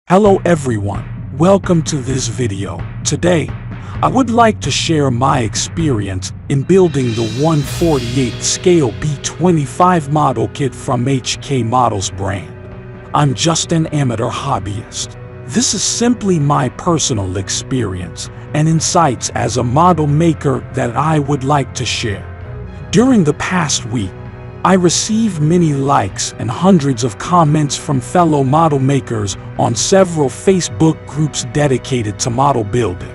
Hello everyone, welcome to this video. Today, I would like to share my experience in building the 1/48 scale B-25 model kit from HK Models brand. I'm just an amateur hobbyist. This is simply my personal experience and insights as a model maker that I would like to share. During the past week, I received many likes and hundreds of comments from fellow model makers on several Facebook groups dedicated to model building.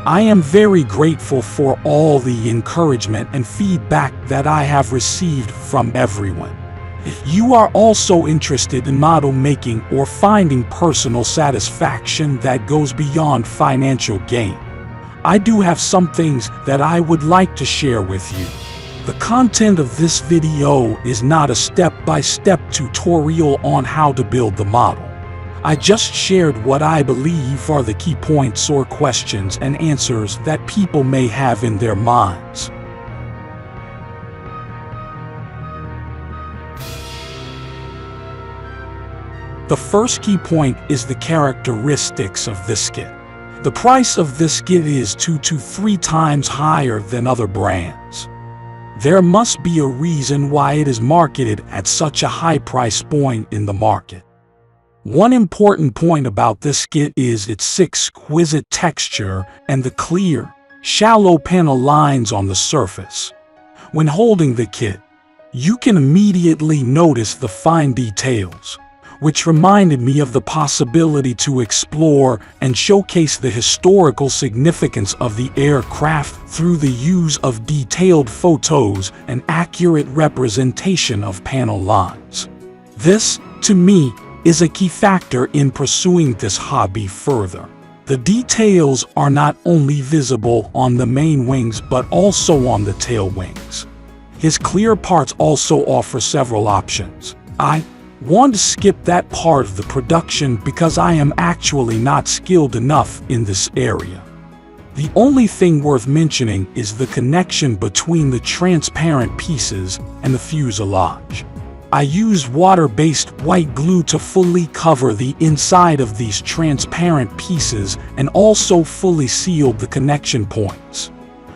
I am very grateful for all the encouragement and feedback that I have received from everyone. If you are also interested in model making or finding personal satisfaction that goes beyond financial gain, I do have some things that I would like to share with you. The content of this video is not a step-by-step tutorial on how to build the model. I just shared what I believe are the key points or questions and answers that people may have in their minds. The first key point is the characteristics of this kit. The price of this kit is 2 to 3 times higher than other brands. There must be a reason why it is marketed at such a high price point in the market. One important point about this kit is its exquisite texture and the clear, shallow panel lines on the surface. When holding the kit, you can immediately notice the fine details, which reminded me of the possibility to explore and showcase the historical significance of the aircraft through the use of detailed photos and accurate representation of panel lines. This, to me, is a key factor in pursuing this hobby further. The details are not only visible on the main wings but also on the tail wings. His clear parts also offer several options. I want to skip that part of the production because I am actually not skilled enough in this area. The only thing worth mentioning is the connection between the transparent pieces and the fuselage. I used water-based white glue to fully cover the inside of these transparent pieces and also fully sealed the connection points.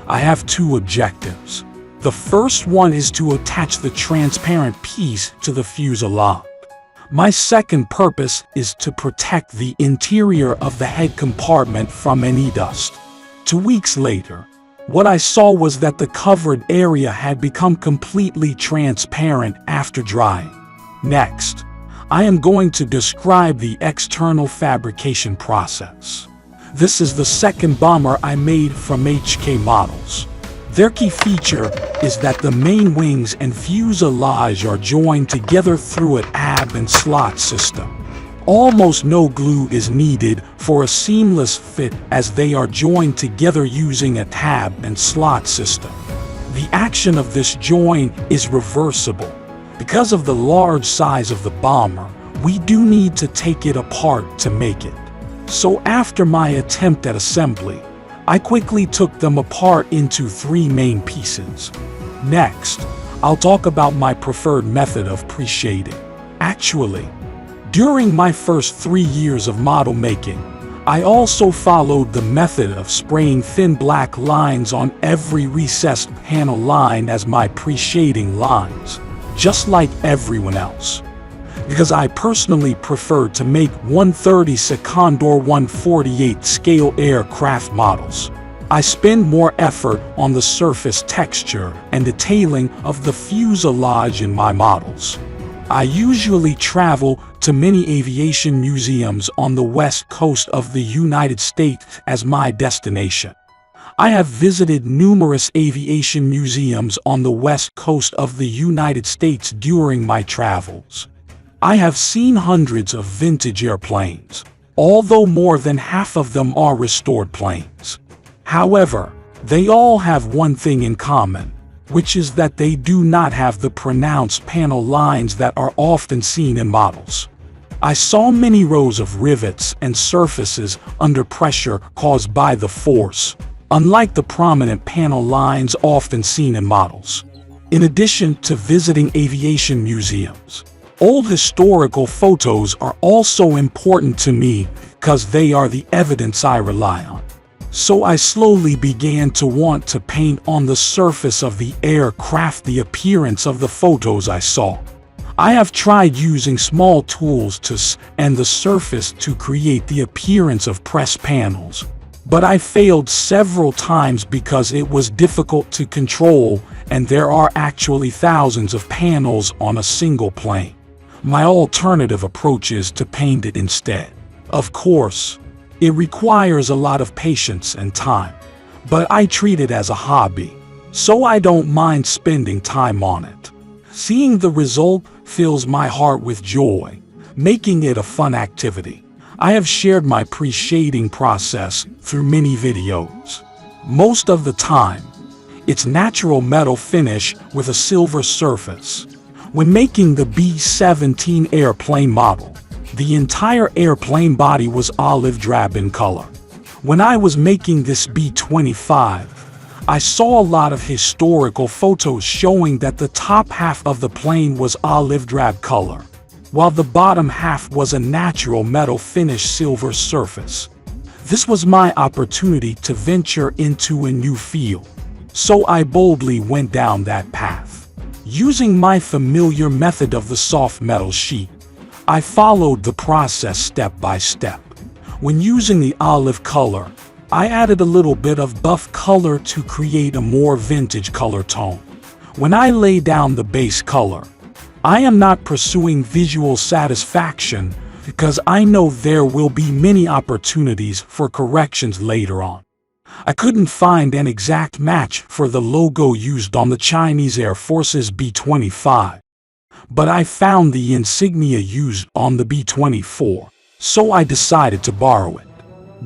I have 2 objectives. The first one is to attach the transparent piece to the fuselage. My second purpose is to protect the interior of the head compartment from any dust. 2 weeks later, what I saw was that the covered area had become completely transparent after drying. Next, I am going to describe the external fabrication process. This is the second bomber I made from HK Models. Their key feature is that the main wings and fuselage are joined together through a tab and slot system. Almost no glue is needed for a seamless fit as they are joined together using a tab and slot system. The action of this join is reversible. Because of the large size of the bomber, we do need to take it apart to make it. So after my attempt at assembly, I quickly took them apart into 3 main pieces. Next, I'll talk about my preferred method of pre-shading. Actually, during my first 3 years of model making, I also followed the method of spraying thin black lines on every recessed panel line as my pre-shading lines, just like everyone else. Because I personally prefer to make 1/30 Condor 1/48 scale aircraft models, I spend more effort on the surface texture and detailing of the fuselage in my models. I usually travel to many aviation museums on the west coast of the United States as my destination. I have visited numerous aviation museums on the west coast of the United States during my travels. I have seen hundreds of vintage airplanes, although more than half of them are restored planes. However, they all have one thing in common, which is that they do not have the pronounced panel lines that are often seen in models. I saw many rows of rivets and surfaces under pressure caused by the force, unlike the prominent panel lines often seen in models. In addition to visiting aviation museums, Old historical photos are also important to me because they are the evidence I rely on. So I slowly began to want to paint on the surface of the aircraft the appearance of the photos I saw. I have tried using small tools and the surface to create the appearance of press panels, but I failed several times because it was difficult to control and there are actually thousands of panels on a single plane. My alternative approach is to paint it instead. Of course, it requires a lot of patience and time, but I treat it as a hobby, so I don't mind spending time on it. Seeing the result fills my heart with joy, making it a fun activity. I have shared my pre-shading process through many videos. Most of the time, it's natural metal finish with a silver surface. When making the B-17 airplane model, the entire airplane body was olive drab in color. When I was making this B-25, I saw a lot of historical photos showing that the top half of the plane was olive drab color, while the bottom half was a natural metal finish silver surface. This was my opportunity to venture into a new field, so I boldly went down that path. Using my familiar method of the soft metal sheet, I followed the process step by step. When using the olive color, I added a little bit of buff color to create a more vintage color tone. When I lay down the base color, I am not pursuing visual satisfaction because I know there will be many opportunities for corrections later on. I couldn't find an exact match for the logo used on the Chinese Air Force's B-25, but I found the insignia used on the B-24, so I decided to borrow it.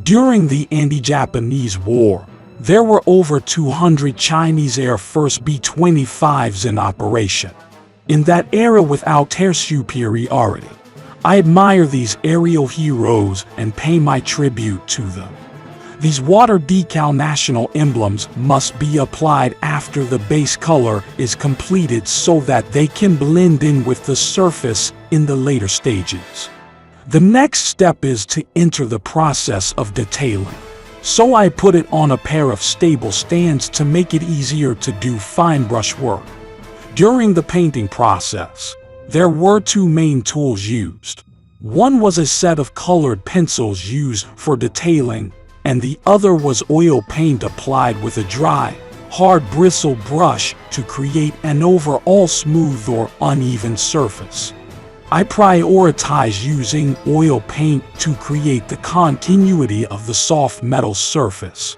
During the anti-Japanese war, there were over 200 Chinese Air Force B-25s in operation. In that era without air superiority, I admire these aerial heroes and pay my tribute to them. These water decal national emblems must be applied after the base color is completed so that they can blend in with the surface in the later stages. The next step is to enter the process of detailing. So I put it on a pair of stable stands to make it easier to do fine brush work. During the painting process, there were two main tools used. One was a set of colored pencils used for detailing, and the other was oil paint applied with a dry, hard bristle brush to create an overall smooth or uneven surface. I prioritize using oil paint to create the continuity of the soft metal surface.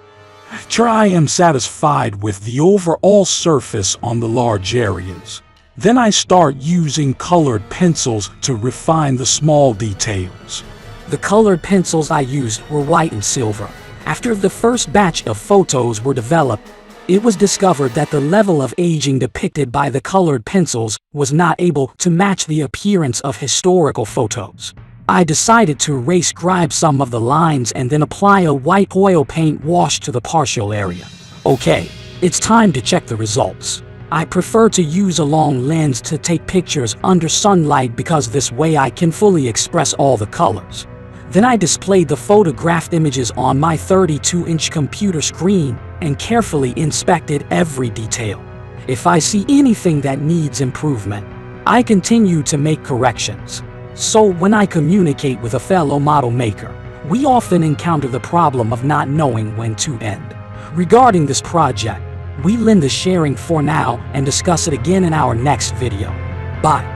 After I am satisfied with the overall surface on the large areas, then I start using colored pencils to refine the small details. The colored pencils I used were white and silver. After the first batch of photos were developed, it was discovered that the level of aging depicted by the colored pencils was not able to match the appearance of historical photos. I decided to rescribe some of the lines and then apply a white oil paint wash to the partial area. Okay, it's time to check the results. I prefer to use a long lens to take pictures under sunlight because this way I can fully express all the colors. Then I displayed the photographed images on my 32-inch computer screen and carefully inspected every detail. If I see anything that needs improvement, I continue to make corrections. So when I communicate with a fellow model maker, we often encounter the problem of not knowing when to end. Regarding this project, we'll end the sharing for now and discuss it again in our next video. Bye.